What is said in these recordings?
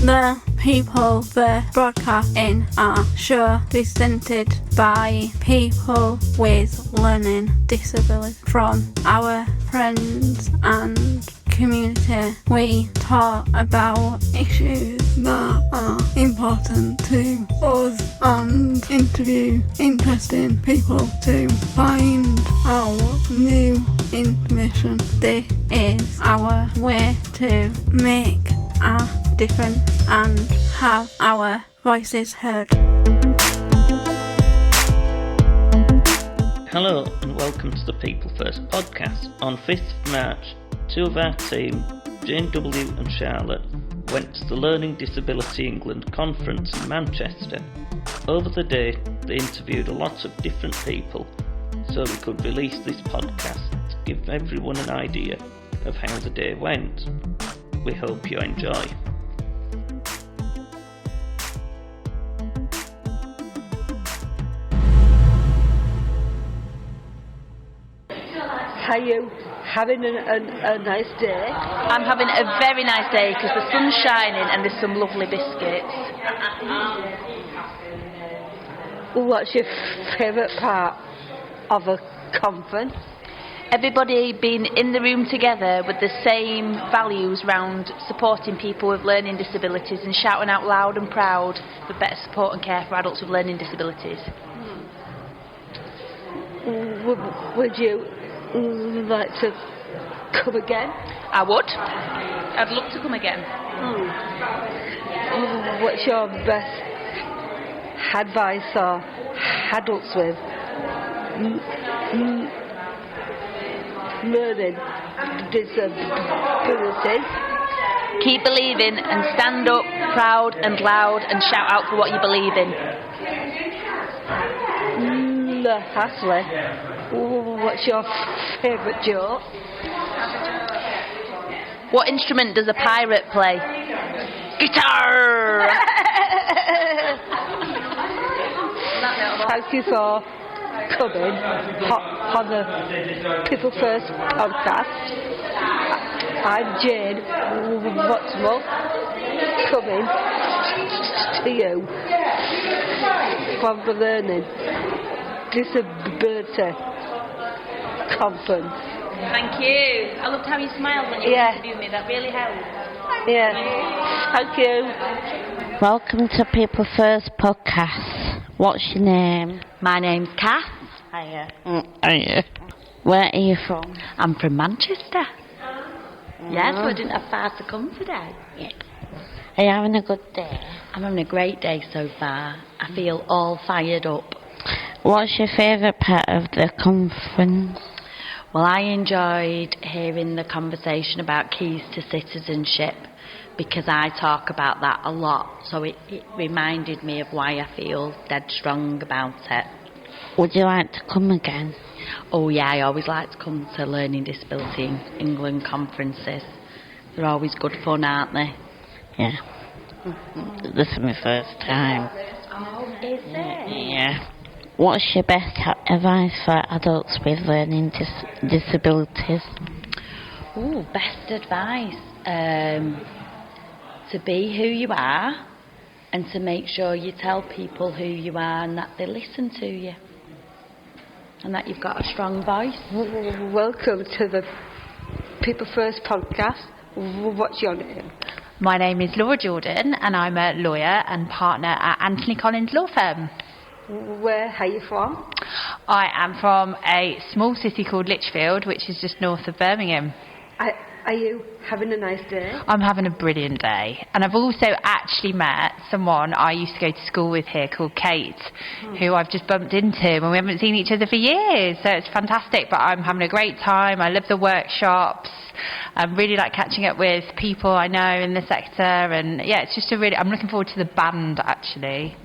The people the broadcast in our show presented by people with learning disabilities. From our friends and community, we talk about issues that are important to us and interview interesting people to find out new information. This is our way to make a difference and have our voices heard. Hello and welcome to the People First podcast. On 5th March, two of our team, Jane W and Charlotte, went to the Learning Disability England conference in Manchester. Over the day, they interviewed a lot of different people so we could release this podcast to give everyone an idea of how the day went. We hope you enjoy. Are you having a nice day? I'm having a very nice day because the sun's shining and there's some lovely biscuits. What's your favourite part of a conference? Everybody being in the room together with the same values around supporting people with learning disabilities and shouting out loud and proud for better support and care for adults with learning disabilities. Would you like to come again? I would. I'd love to come again. What's your best advice for adults with learning disabilities? Keep believing and stand up proud and loud and shout out for what you believe in. Ashley, what's your favourite joke? What instrument does a pirate play? Guitar! Thank you for coming on the People First podcast. I'm Jane Wattswell, coming to you from the Learning Disability Conference. Thank you. I loved how you smiled when you interviewed me. That really helped. Yeah. Thank you. Welcome to People First podcast. What's your name? My name's Kath. Hiya. Hiya. Where are you from? I'm from Manchester. Yes, so I didn't have far to come today. Yeah. Are you having a good day? I'm having a great day so far. I feel all fired up. What's your favourite part of the conference? Well, I enjoyed hearing the conversation about keys to citizenship because I talk about that a lot, so it reminded me of why I feel dead strong about it. Would you like to come again? Oh yeah, I always like to come to Learning Disability England conferences. They're always good fun, aren't they? Yeah. This is my first time. Oh, is it? Yeah. What's your best advice for adults with learning disabilities? Ooh, best advice. To be who you are and to make sure you tell people who you are and that they listen to you and that you've got a strong voice. Welcome to the People First podcast. What's your name? My name is Laura Jordan and I'm a lawyer and partner at Anthony Collins Law Firm. Where are you from? I am from a small city called Lichfield, which is just north of Birmingham. Are you having a nice day? I'm having a brilliant day. And I've also actually met someone I used to go to school with here called Kate, who I've just bumped into, and we haven't seen each other for years. So it's fantastic, but I'm having a great time. I love the workshops. I really like catching up with people I know in the sector, and yeah, it's just I'm looking forward to the band actually,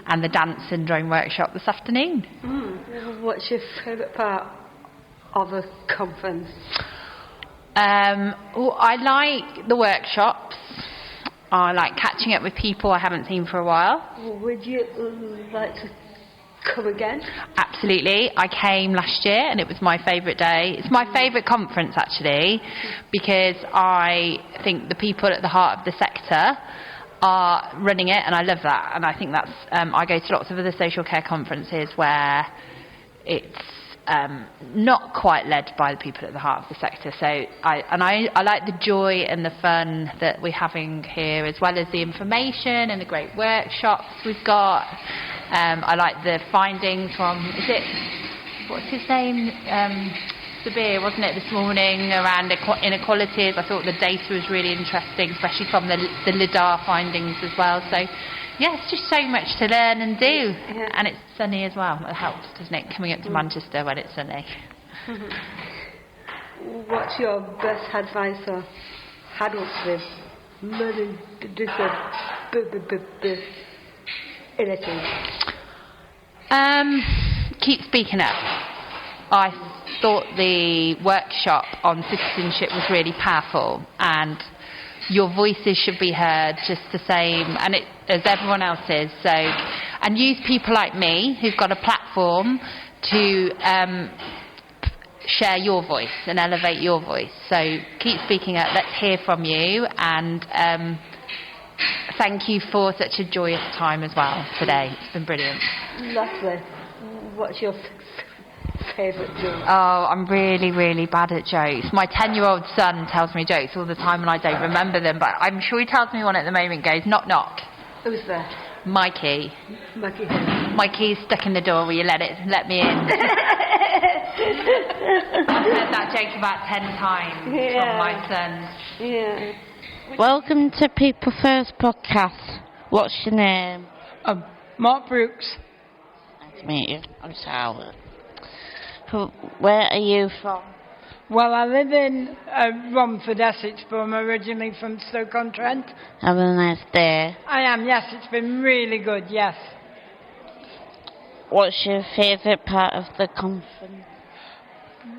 and the dance and drawing workshop this afternoon. What's your favourite part of a conference? I like the workshops. I like catching up with people I haven't seen for a while. Would you like to come again? Absolutely. I came last year and it was my favourite day. It's my favourite conference actually, because I think the people at the heart of the sector are running it, and I love that. And I think that's I go to lots of other social care conferences where it's not quite led by the people at the heart of the sector. So I like the joy and the fun that we're having here, as well as the information and the great workshops we've got. I like the findings from, what's his name? Sabir, wasn't it, this morning, around inequalities. I thought the data was really interesting, especially from the LIDAR findings as well. So, yeah, it's just so much to learn and do. Yeah. And it's sunny as well. It helps, doesn't it, coming up to Manchester when it's sunny. What's your best advice for adults with learning disabilities? Keep speaking up. I thought the workshop on citizenship was really powerful, and your voices should be heard just the same as everyone else's. So, and use people like me who've got a platform to share your voice and elevate your voice. So keep speaking up. Let's hear from you, and thank you for such a joyous time as well today. It's been brilliant. Lastly, what's your favourite joke? Oh, I'm really, really bad at jokes. My 10-year-old son tells me jokes all the time and I don't remember them, but I'm sure he tells me one at the moment. Goes, knock, knock. Who's there? Mikey. Mikey. Mikey's stuck in the door. Will you let me in? I've heard that joke about 10 times from my son. Yeah. Welcome to People First podcast. What's your name? Mark Brooks. Nice to meet you. I'm Charlotte. Where are you from? Well, I live in Romford, Essex, but I'm originally from Stoke-on-Trent. Have a nice day. I am, yes. It's been really good, yes. What's your favourite part of the conference?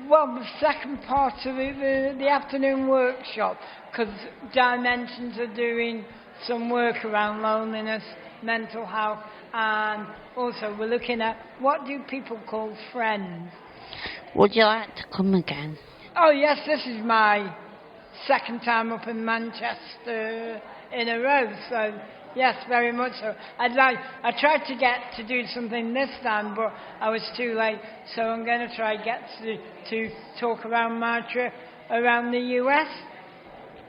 Well, the second part of it, the afternoon workshop, because Dimensions are doing some work around loneliness, mental health, and also we're looking at what do people call friends. Would you like to come again? Oh yes, this is my second time up in Manchester in a row, so yes, very much so. I tried to get to do something this time, but I was too late, so I'm going to try to talk around my trip around the US.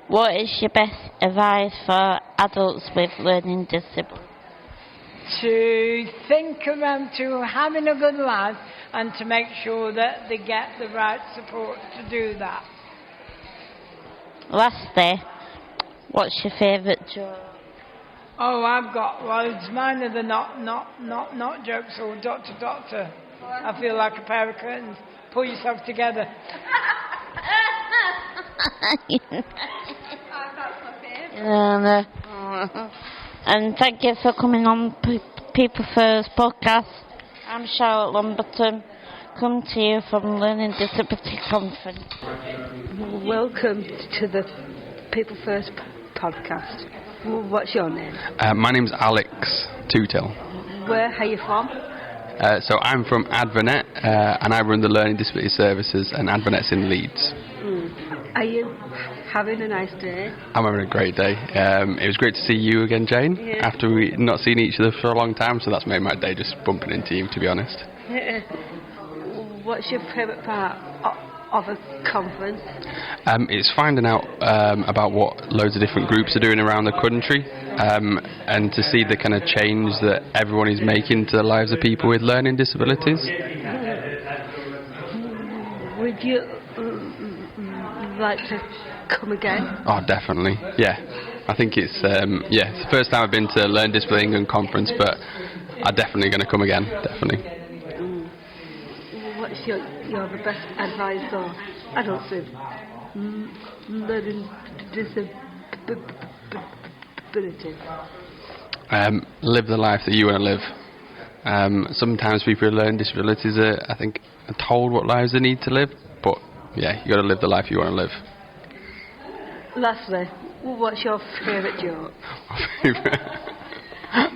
What is your best advice for adults with learning disabilities? To think around to having a good life and to make sure that they get the right support to do that. Lastly, what's your favourite joke? Oh, I've got loads. Mine are the not jokes or doctor. I feel like a pair of curtains. Pull yourself together. And thank you for coming on People First podcast. I'm Charlotte Lumberton. Come to you from Learning Disability Conference. Welcome to the People First podcast. What's your name? My name's Alex Tootill. Where are you from? So I'm from Advanet, and I run the Learning Disability Services, and Advanet's in Leeds. Are you having a nice day? I'm having a great day. It was great to see you again, Jane, after we not seen each other for a long time, so that's made my day just bumping into you, to be honest. What's your favourite part of a conference? It's finding out about what loads of different groups are doing around the country, and to see the kind of change that everyone is making to the lives of people with learning disabilities. Would you like to come again? Oh, definitely, yeah. I think it's the first time I've been to Learn Disability England conference, but I'm definitely going to come again, definitely. What's your the best advice for adults with learning disabilities? Live the life that you want to live. Sometimes people with learning disabilities are told what lives they need to live, but yeah, you got to live the life you want to live. Lastly, what's your favourite joke?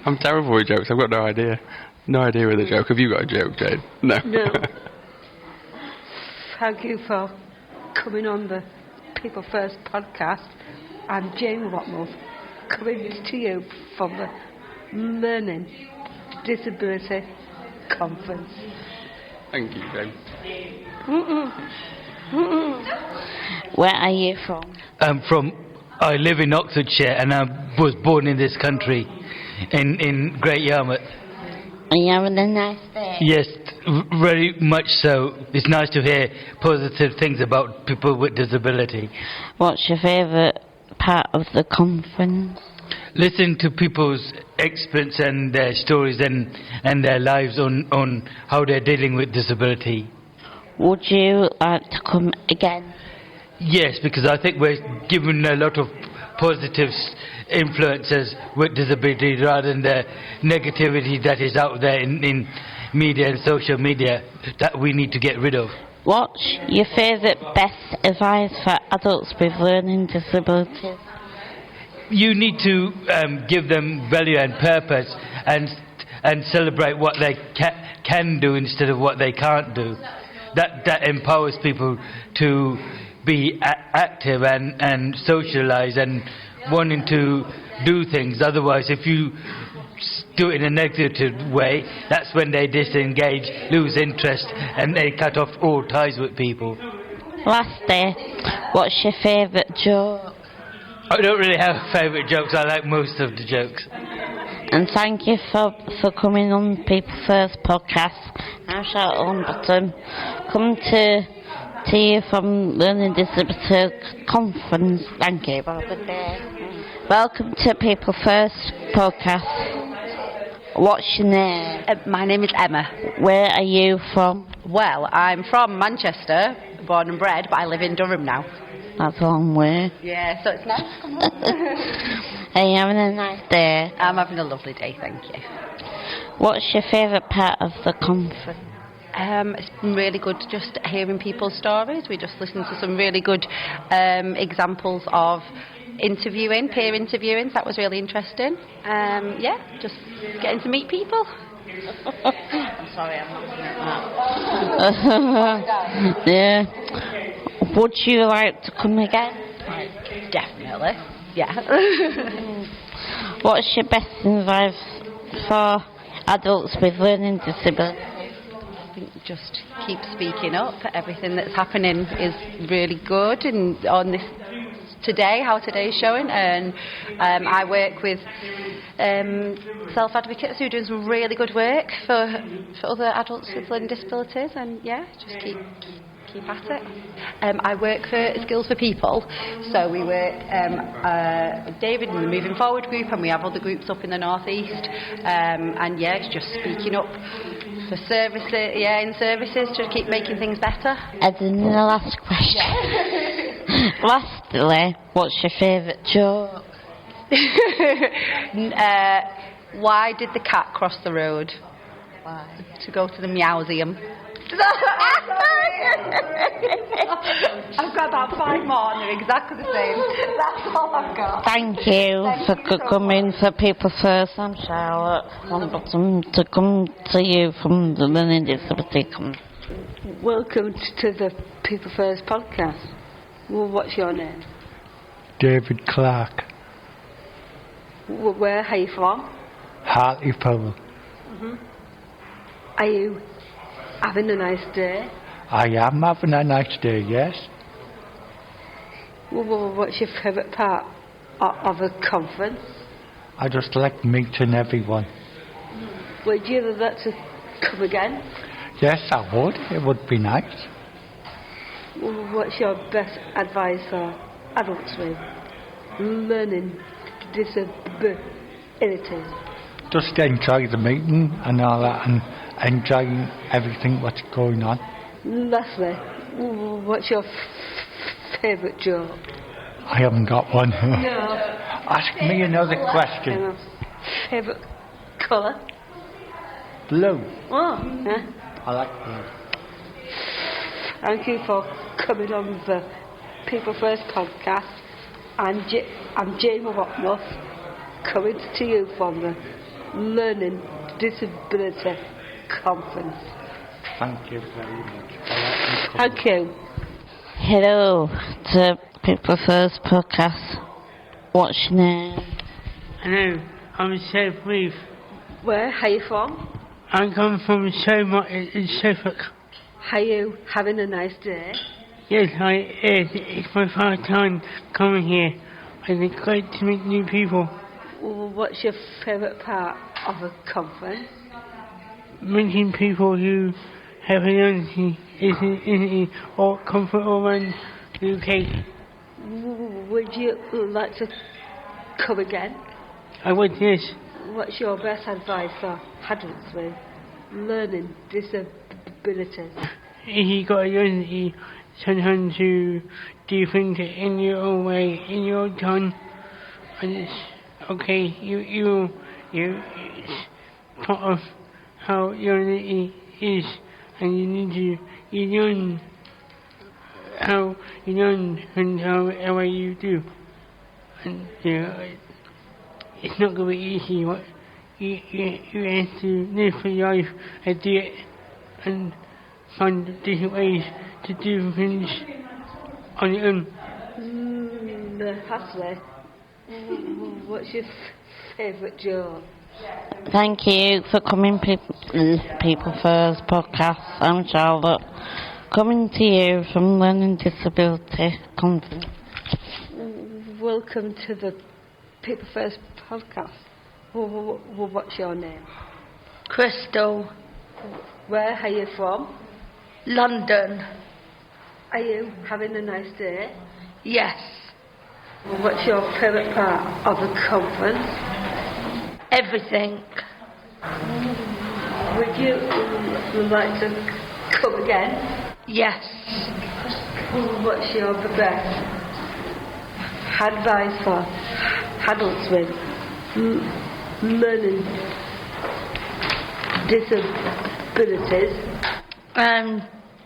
I'm terrible with jokes. I've got no idea. No idea with a joke. Have you got a joke, Jane? No. Thank you for coming on the People First podcast. I'm Jane Watmull. coming to you from the Learning Disability Conference. Thank you, Ben. Where are you from? I live in Oxfordshire and I was born in this country, in Great Yarmouth. Are you having a nice day? Yes, very much so. It's nice to hear positive things about people with disability. What's your favourite part of the conference? Listen to people's experience and their stories and their lives on how they're dealing with disability. Would you like to come again? Yes, because I think we're given a lot of positive influences with disability rather than the negativity that is out there in media and social media that we need to get rid of. What's your favourite best advice for adults with learning disabilities? You need to give them value and purpose and celebrate what they can do instead of what they can't do. That empowers people to be active and socialise and wanting to do things. Otherwise, if you do it in a negative way, that's when they disengage, lose interest, and they cut off all ties with people. Last day, what's your favourite joke? I don't really have favourite jokes. I like most of the jokes. And thank you for coming on People First podcast. I'm Charlotte Lumberton. Come to you from Learning Disability Conference. Thank you. Have a good day. Welcome to People First podcast. What's your name? My name is Emma. Where are you from? Well, I'm from Manchester, born and bred, but I live in Durham now. That's a long way. Yeah, so it's nice. Are you having a nice day? I'm having a lovely day, thank you. What's your favourite part of the conference? It's been really good just hearing people's stories. We just listened to some really good examples of interviewing, peer interviewing. So that was really interesting. Yeah, just getting to meet people. I'm sorry, I'm not doing that. Yeah. Would you like to come again? Definitely, yeah. What's your best advice for adults with learning disabilities? I think just keep speaking up. Everything that's happening is really good, and on this today, how today's showing, and I work with self-advocates who are doing some really good work for other adults with learning disabilities, and yeah, just keep at it. I work for Skills for People, so we work with David in the Moving Forward group, and we have other groups up in the North East, and yeah, it's just speaking up for services, in services to keep making things better. And then the last question. Lastly, what's your favourite joke? Why did the cat cross the road? Why? To go to the Meowseum. I've got about 5 more and they're exactly the same. That's all I've got. Thank you for coming for People First. I'm Charlotte Lumberton to come to you from the Learning Disability Conference. Welcome to the People First podcast. Well, what's your name? David Clark. Where are you from? Hartlepool. Are you having a nice day? I am having a nice day, yes. Well, what's your favourite part of the conference? I just like meeting everyone. Would you like to come again? Yes, I would. It would be nice. Well, what's your best advice for adults with learning disabilities? Just enjoy the meeting and all that, and enjoying everything what's going on. Lastly, what's your favourite joke? I haven't got one. No. Ask me another question. Favourite colour? Blue. Oh, yeah. I like blue. Thank you for coming on the People First podcast. I'm Jane Watmoth, coming to you from the Learning Disability Conference. Thank you very much. Thank you. Hello to People First podcast. What's your name? Hello, I'm Seth Reeve. Where are you from? I come from Suffolk in Suffolk. Are you having a nice day? Yes, it's my first time coming here, and it's great to meet new people. What's your favourite part of a conference? Meeting people who have an in or comfort around the UK. Would you like to come again? I would, yes. What's your best advice for adults with learning disabilities? If you got a unity, sometimes you do things in your own way, in your own time, and it's okay. It's part of how unity is, and you learn and however you do, and it's not going to be easy. But you have to live for your life and do it, and find different ways to do things on your own. Lastly, what's your favourite joke? Thank you for coming, People First podcast. I'm Charlotte, coming to you from Learning Disability Conference. Welcome to the People First podcast. What's your name? Crystal. Where are you from? London. Are you having a nice day? Yes. What's your favourite part of the conference? Everything. Would you like to come again? Yes. What's your best advice for adults with learning disabilities?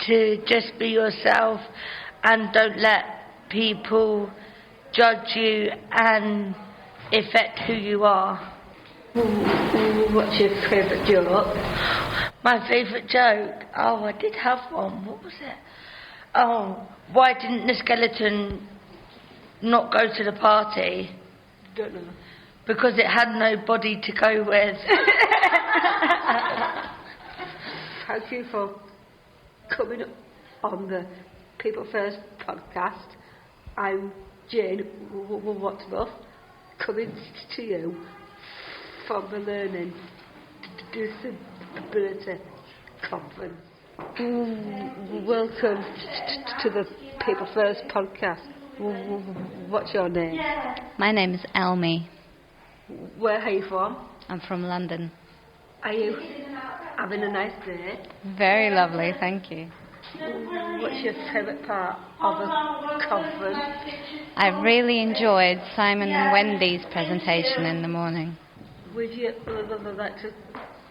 To just be yourself and don't let people judge you and affect who you are. What's your favourite joke? My favourite joke? Oh, I did have one. What was it? Oh, why didn't the skeleton not go to the party? Don't know. Because it had no body to go with. Thank you for coming on the People First podcast. I'm Jane Watsworth, coming to you from the Learning Disability Conference. Welcome to the People First podcast. What's your name? My name is Elmi. Where are you from? I'm from London. Are you having a nice day? Very lovely, thank you. What's your favourite part of the conference? I really enjoyed Simon and Wendy's presentation in the morning. Would you like to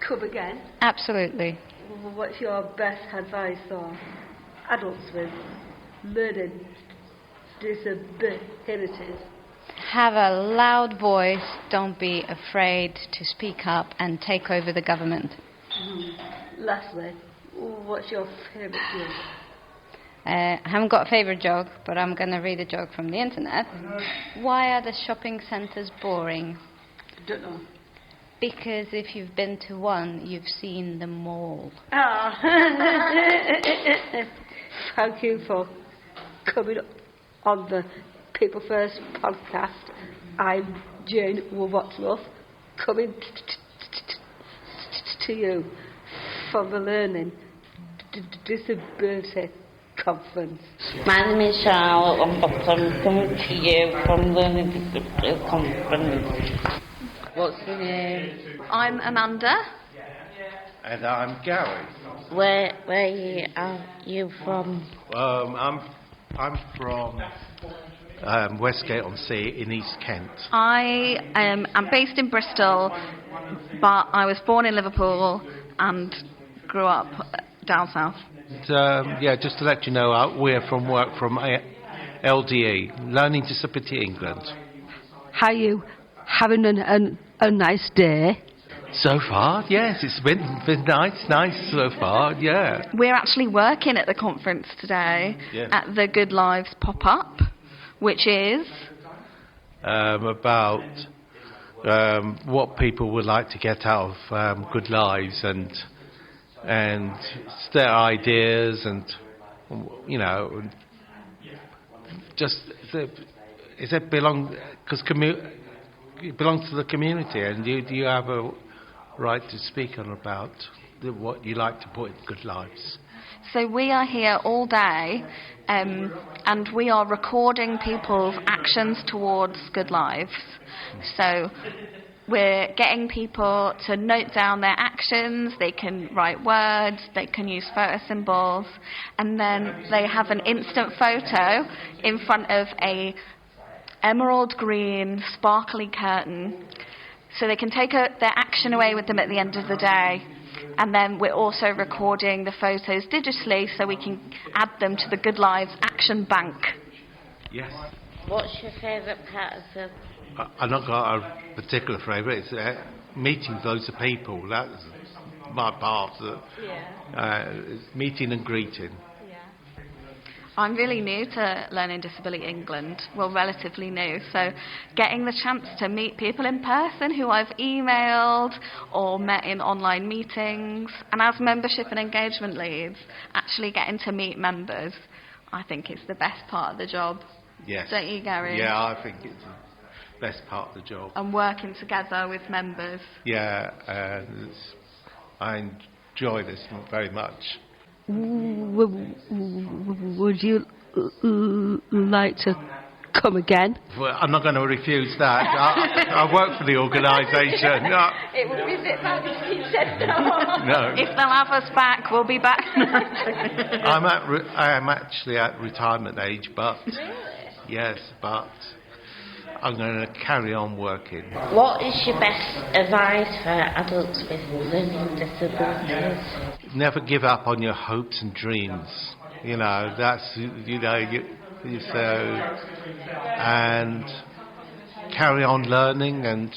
come again? Absolutely. What's your best advice for adults with learning disabilities? Have a loud voice, don't be afraid to speak up and take over the government. Lastly, what's your favourite joke? I haven't got a favourite joke, but I'm going to read a joke from the internet. Why are the shopping centres boring? Don't know. Because if you've been to one, you've seen them all. Thank you for coming on the People First podcast. I'm Jane Watsworth, coming to you from the Learning Disability Conference. My name is Charlotte I'm coming to you from Learning Disability Conference. What's your name? I'm Amanda. And I'm Gary. Where are you from? I'm from Westgate-on-Sea in East Kent. I'm based in Bristol, but I was born in Liverpool and grew up down south. And, just to let you know, we're from LDE, Learning Disability England. Are you having a nice day? So far, yes, it's been nice so far, yeah. We're actually working at the conference today at the Good Lives pop-up, which is about what people would like to get out of Good Lives and their ideas and, you know, just is it belong because it belongs to the community, and you have a right to speak on about what you like to put in Good Lives. So we are here all day, and we are recording people's actions towards Good Lives. So we're getting people to note down their actions. They can write words, they can use photo symbols, and then they have an instant photo in front of a emerald green sparkly curtain, so they can take their action away with them at the end of the day. And then we're also recording the photos digitally so we can add them to the Good Lives Action Bank. Yes. What's your favourite part of the... I've not got a particular favourite. It's meeting loads of people. That's my part. It's meeting and greeting. I'm really new to Learning Disability England, well, relatively new, so getting the chance to meet people in person who I've emailed or met in online meetings, and as membership and engagement leads, actually getting to meet members, I think it's the best part of the job. Yes. Don't you, Gary? Yeah, I think it's the best part of the job. And working together with members. Yeah, I enjoy this very much. Would you like to come again? Well, I'm not going to refuse that. I work for the organisation. No. It would be a bit bad if he said no. No. If they'll have us back, we'll be back. I am actually at retirement age, but yes, but I'm going to carry on working. What is your best advice for adults with learning disabilities? Never give up on your hopes and dreams. You know, that's, you know, and carry on learning and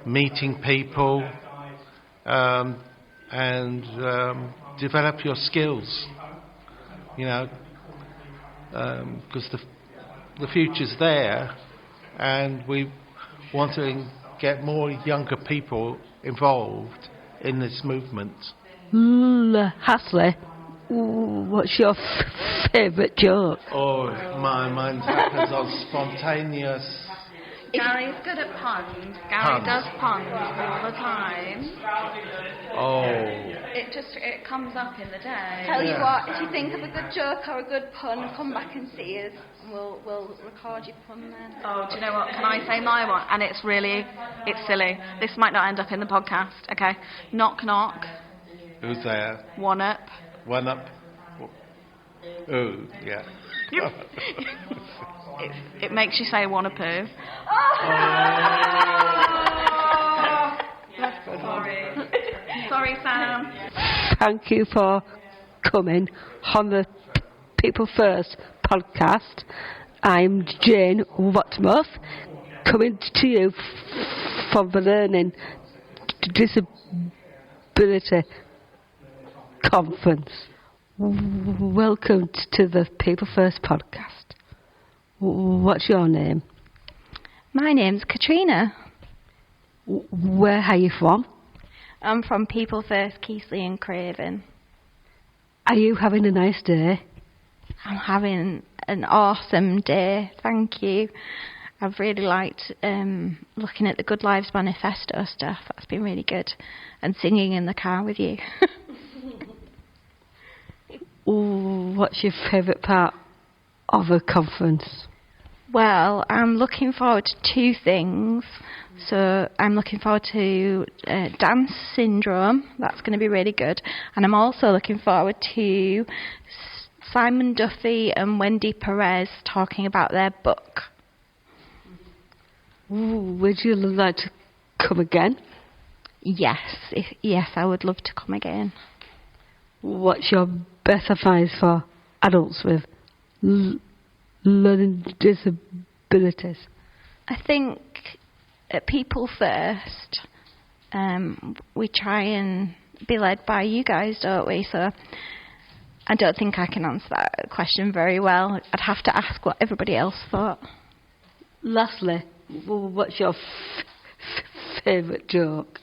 meeting people, and develop your skills. You know, because the future's there, and we want to get more younger people involved in this movement. Hasley, what's your favourite joke? Oh, mine happens on spontaneous. Gary's good at puns. Gary does puns all the time. Oh. It comes up in the day. Tell you what, if you think of a good joke or a good pun, come back and see us, and we'll record your pun then. Oh, do you know what? Can I say my one? And it's silly. This might not end up in the podcast. Okay. Knock knock. Who's there? One up. One up. Oh, yeah. It makes you say wanna poo. That's good. Sorry, Sam. Thank you for coming on the People First podcast. I'm Jane Watmoth, coming to you from the Learning Disability Conference. Welcome to the People First podcast. What's your name? My name's Katrina. Where are you from? I'm from People First, Keighley and Craven. Are you having a nice day? I'm having an awesome day, thank you. I've really liked looking at the Good Lives Manifesto stuff. That's been really good. And singing in the car with you. What's your favourite part of a conference? Well, I'm looking forward to two things. So I'm looking forward to Down Syndrome. That's going to be really good. And I'm also looking forward to Simon Duffy and Wendy Perez talking about their book. Would you like to come again? Yes, I would love to come again. What's your best advice for adults with learning disabilities? I think at People First, we try and be led by you guys, don't we? So I don't think I can answer that question very well. I'd have to ask what everybody else thought. Lastly, what's your favourite joke?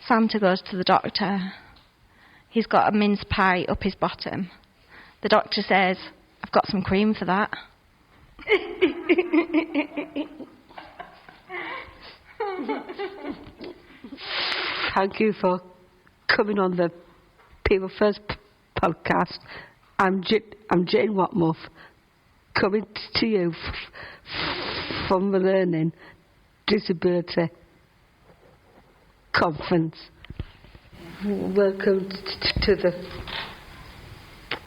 Santa goes to the doctor. He's got a mince pie up his bottom. The doctor says, "I've got some cream for that." Thank you for coming on the People First podcast. I'm Jane Watmuth, coming to you from the Learning Disability Conference. Welcome to the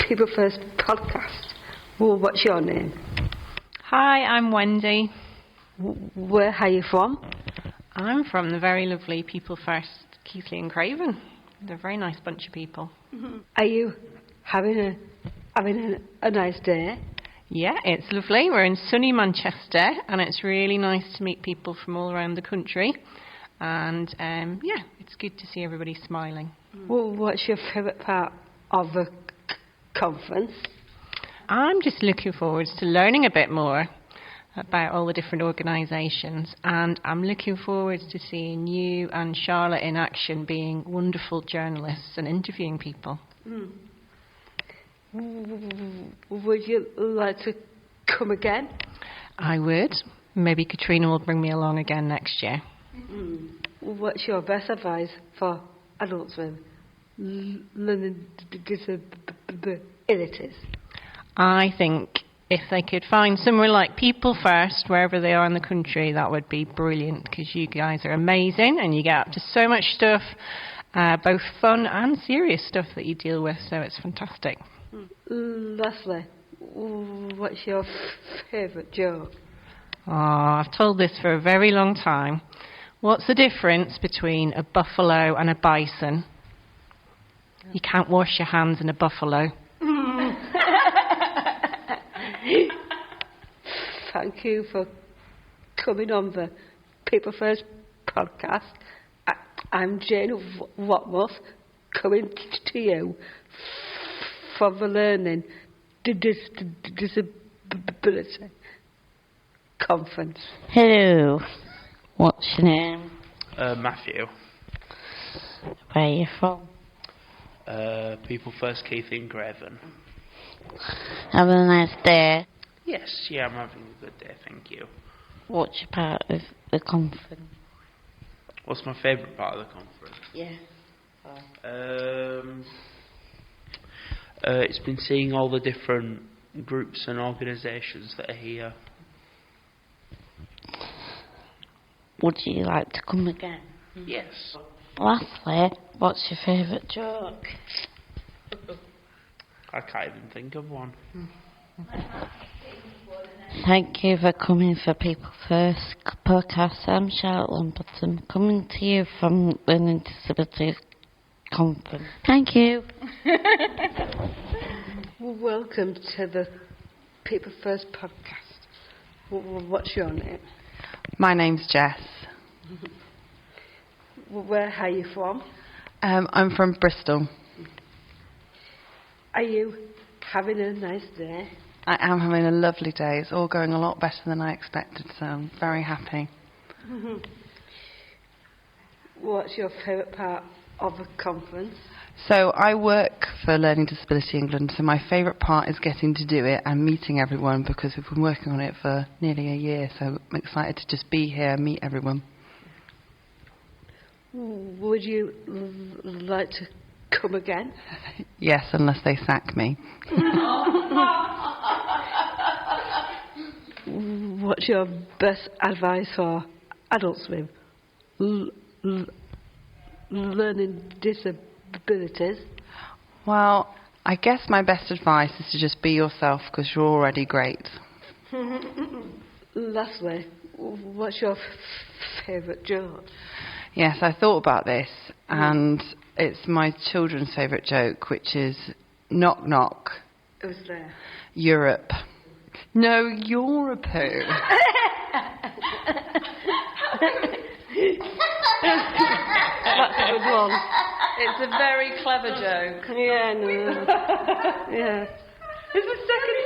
People First podcast. Well, what's your name? Hi, I'm Wendy. Where are you from? I'm from the very lovely People First Keighley and Craven. They're a very nice bunch of people. Are you having a nice day? Yeah, it's lovely. We're in sunny Manchester, and it's really nice to meet people from all around the country. And yeah, it's good to see everybody smiling. Well, what's your favourite part of the conference? I'm just looking forward to learning a bit more about all the different organisations, and I'm looking forward to seeing you and Charlotte in action, being wonderful journalists and interviewing people. Would you like to come again? I would. Maybe Katrina will bring me along again next year. What's your best advice for adults with learning disabilities? I think if they could find somewhere like People First, wherever they are in the country, that would be brilliant, because you guys are amazing and you get up to so much stuff, both fun and serious stuff that you deal with, so it's fantastic. Leslie, what's your favourite joke? Oh, I've told this for a very long time. What's the difference between a buffalo and a bison? You can't wash your hands in a buffalo. Thank you for coming on the People First podcast. I'm Jane Watmuth, coming to you from the Learning Disability Conference. Hello. What's your name? Matthew. Where are you from? People First Keighley and Craven. Have a nice day. Yes, yeah, I'm having a good day, thank you. What's your part of the conference? What's my favourite part of the conference? Yeah. It's been seeing all the different groups and organisations that are here. Would you like to come again? Yes. Lastly, what's your favourite joke? I can't even think of one. Thank you for coming for People First podcast. I'm Charlotte Lumberton, coming to you from Learning Disabilities Conference. Thank you. Welcome to the People First podcast. What's your name? My name's Jess. Where are you from? I'm from Bristol. Are you having a nice day? I am having a lovely day. It's all going a lot better than I expected, so I'm very happy. What's your favourite part of the conference? So I work for Learning Disability England, so my favourite part is getting to do it and meeting everyone, because we've been working on it for nearly a year, so I'm excited to just be here and meet everyone. Would you like to come again? Yes, unless they sack me. What's your best advice for adults with learning disabilities? Well, I guess my best advice is to just be yourself, because you're already great. Lastly, what's your favourite joke? Yes, I thought about this, and it's my children's favourite joke, which is knock knock. Who's there? Europe. No, Europe. That's a good one. It's a very clever joke. Yeah, no. Yeah. It's the second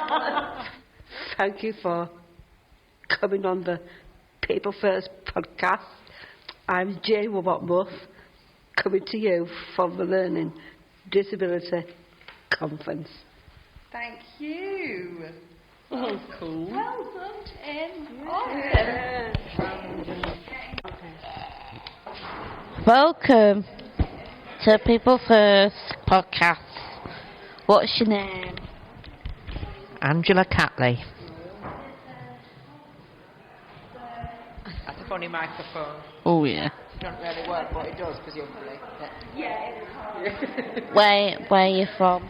time. Thank you for coming on the People First podcast. I'm Jane Wotmuth, coming to you from the Learning Disability Conference. Thank you. Oh, cool. Well done, Tim. Welcome to People First podcast. What's your name? Angela Catley. That's a funny microphone. Oh, yeah. It doesn't really work, but it does, presumably. Where are you from?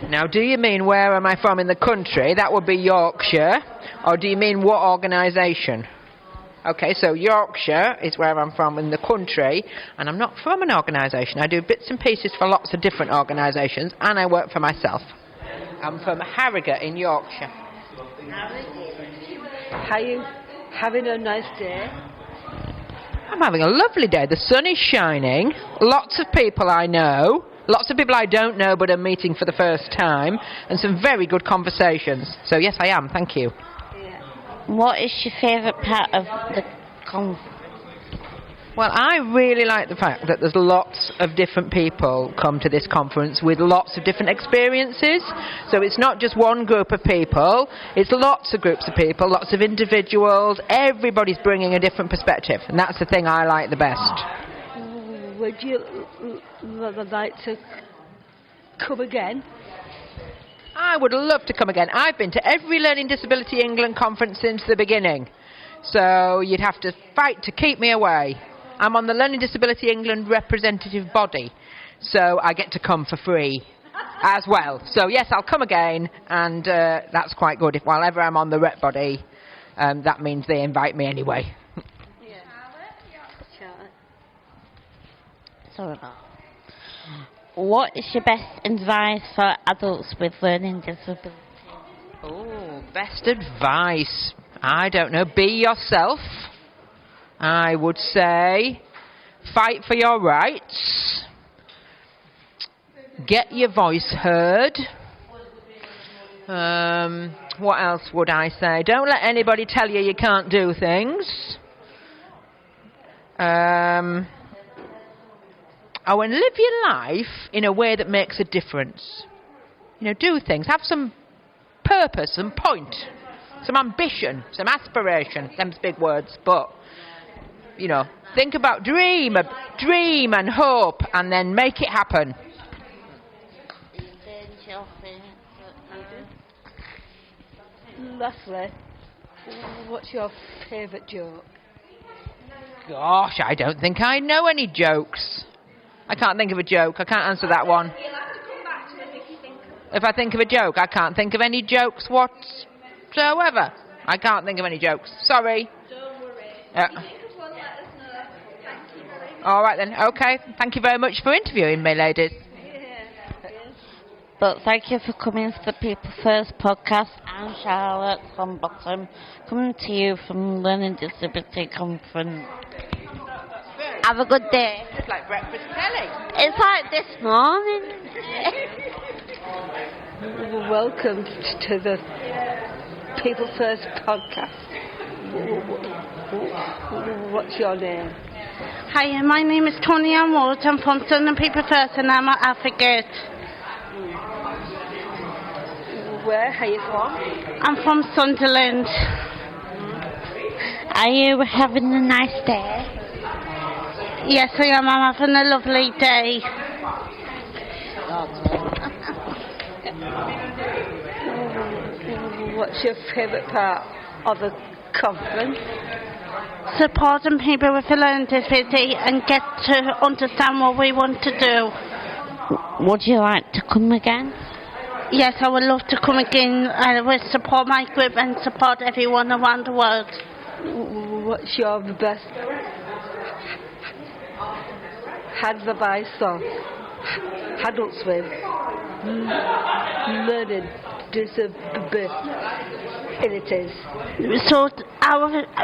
Now, do you mean where am I from in the country? That would be Yorkshire. Or do you mean what organisation? Okay, so Yorkshire is where I'm from in the country, and I'm not from an organisation. I do bits and pieces for lots of different organisations, and I work for myself. I'm from Harrogate in Yorkshire. Are you having a nice day? I'm having a lovely day. The sun is shining. Lots of people I know. Lots of people I don't know but are meeting for the first time. And some very good conversations. So yes, I am. Thank you. What is your favourite part of the conference? Well, I really like the fact that there's lots of different people come to this conference with lots of different experiences. So it's not just one group of people, it's lots of groups of people, lots of individuals. Everybody's bringing a different perspective, and that's the thing I like the best. Would you like to come again? I would love to come again. I've been to every Learning Disability England conference since the beginning. So you'd have to fight to keep me away. I'm on the Learning Disability England representative body, so I get to come for free as well. So yes, I'll come again, and that's quite good. If while ever I'm on the rep body, that means they invite me anyway. Sorry. What is your best advice for adults with learning disabilities? Oh, best advice. I don't know. Be yourself. I would say fight for your rights. Get your voice heard. What else would I say? Don't let anybody tell you you can't do things. And live your life in a way that makes a difference. You know, do things. Have some purpose and point. Some ambition, some aspiration. Them's big words, but, you know, think about dream and hope, and then make it happen. Leslie, what's your favourite joke? Gosh, I don't think I know any jokes. I can't think of a joke. I can't answer that one. If I think of a joke, I can't think of any jokes whatsoever. I can't think of any jokes. Sorry. Don't worry. If you think of one, let us know. Thank you very much. All right then. Okay. Thank you very much for interviewing me, ladies. But thank you for coming to the People First podcast. I'm Charlotte from Bottom, coming to you from Learning Disability Conference. Have a good day. It's like breakfast telly. It's like this morning. Welcome to the People First podcast. What's your name? Hi, my name is Tony Ann Wood. I'm from Southern People First and I'm at Advocate. Where are you from? I'm from Sunderland. Are you having a nice day? Yes, I am. I'm having a lovely day. What's your favourite part of the conference? Supporting people with a learning disability and get to understand what we want to do. Would you like to come again? Yes, I would love to come again. I will support my group and support everyone around the world. What's your best advice on adults with learning disabilities. So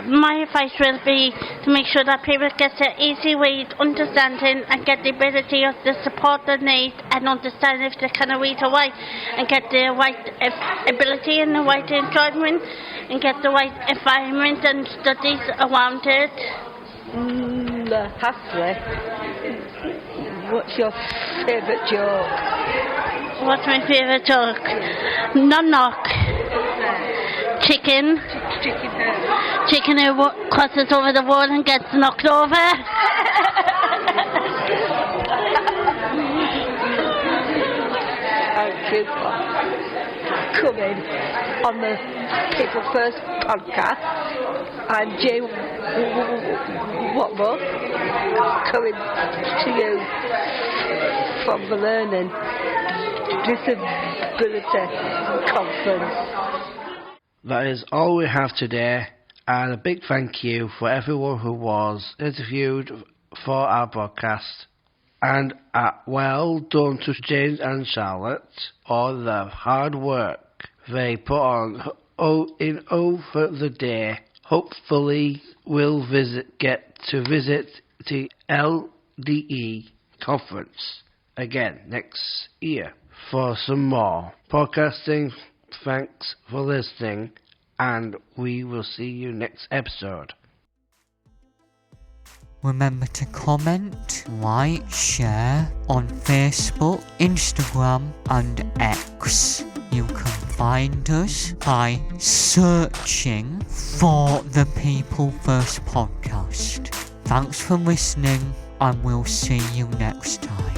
my advice will be to make sure that people get an easy way of understanding and get the ability of the support they need and understand if they can read or write and get the right ability and the right enjoyment and get the right environment and studies around it. Hasley, what's your favourite joke? What's my favourite joke? Knock. Chicken who crosses over the wall and gets knocked over. Thank you for coming on the People First podcast. I'm Jane Watmore, coming to you from the Learning Disability Conference. That is all we have today, and a big thank you for everyone who was interviewed for our podcast. And well done to James and Charlotte for the hard work they put on over the day. Hopefully we'll get to visit the LDE conference again next year for some more podcasting. Thanks for listening, and we will see you next episode. Remember to comment, like, share on Facebook, Instagram and X. You can find us by searching for the People First podcast. Thanks for listening, and we'll see you next time.